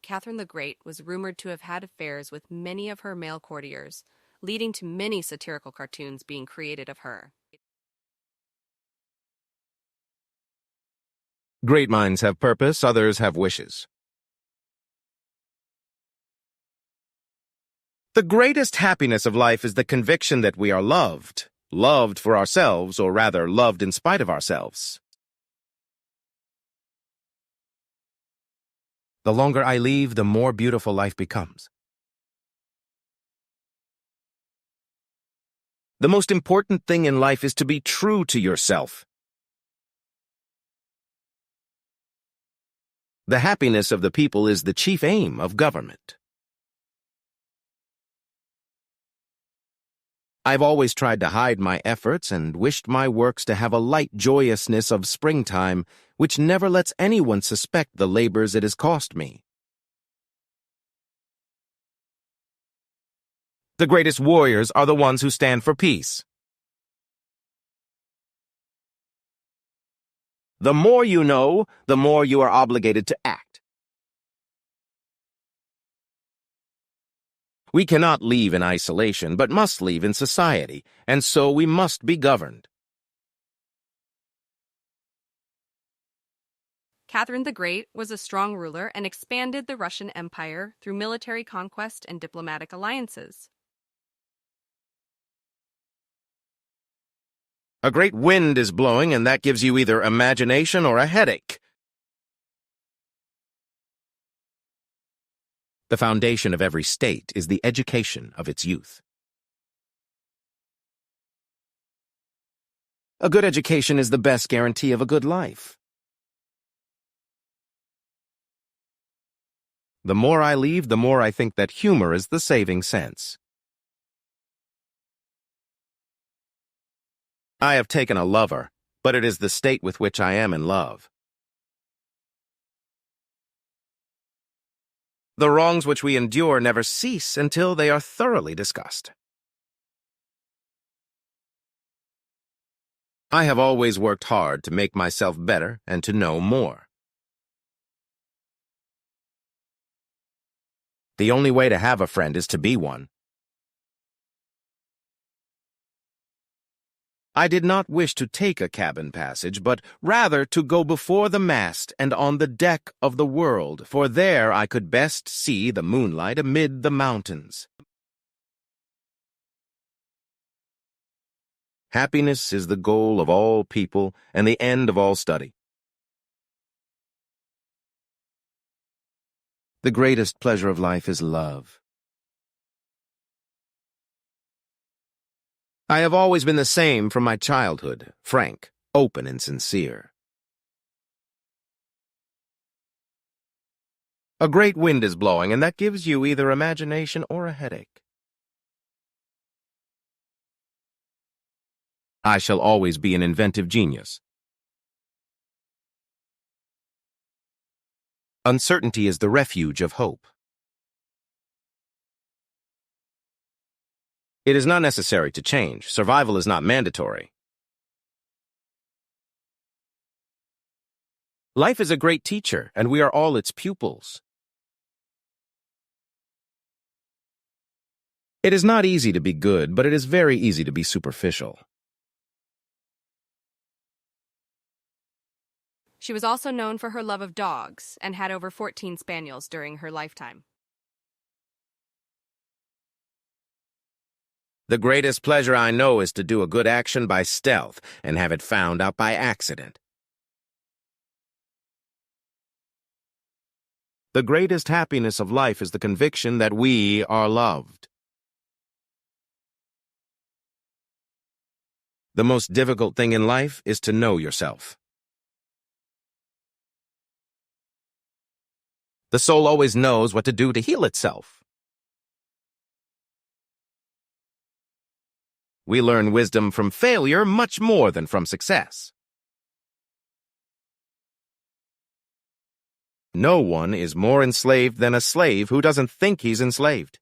Catherine the Great was rumored to have had affairs with many of her male courtiers, leading to many satirical cartoons being created of her. Great minds have purpose, others have wishes. The greatest happiness of life is the conviction that we are loved, loved for ourselves, or rather, loved in spite of ourselves. The longer I live, the more beautiful life becomes. The most important thing in life is to be true to yourself. The happiness of the people is the chief aim of government. I've always tried to hide my efforts and wished my works to have a light joyousness of springtime, which never lets anyone suspect the labors it has cost me. The greatest warriors are the ones who stand for peace. The more you know, the more you are obligated to act. We cannot live in isolation, but must live in society, and so we must be governed. Catherine the Great was a strong ruler and expanded the Russian Empire through military conquest and diplomatic alliances. A great wind is blowing, and that gives you either imagination or a headache. The foundation of every state is the education of its youth. A good education is the best guarantee of a good life. The more I live, the more I think that humor is the saving sense. I have taken a lover, but it is the state with which I am in love. The wrongs which we endure never cease until they are thoroughly discussed. I have always worked hard to make myself better and to know more. The only way to have a friend is to be one. I did not wish to take a cabin passage, but rather to go before the mast and on the deck of the world, for there I could best see the moonlight amid the mountains. Happiness is the goal of all people and the end of all study. The greatest pleasure of life is love. I have always been the same from my childhood, frank, open, and sincere. A great wind is blowing, and that gives you either imagination or a headache. I shall always be an inventive genius. Uncertainty is the refuge of hope. It is not necessary to change. Survival is not mandatory. Life is a great teacher, and we are all its pupils. It is not easy to be good, but it is very easy to be superficial. She was also known for her love of dogs and had over 14 spaniels during her lifetime. The greatest pleasure I know is to do a good action by stealth and have it found out by accident. The greatest happiness of life is the conviction that we are loved. The most difficult thing in life is to know yourself. The soul always knows what to do to heal itself. We learn wisdom from failure much more than from success. No one is more enslaved than a slave who doesn't think he's enslaved.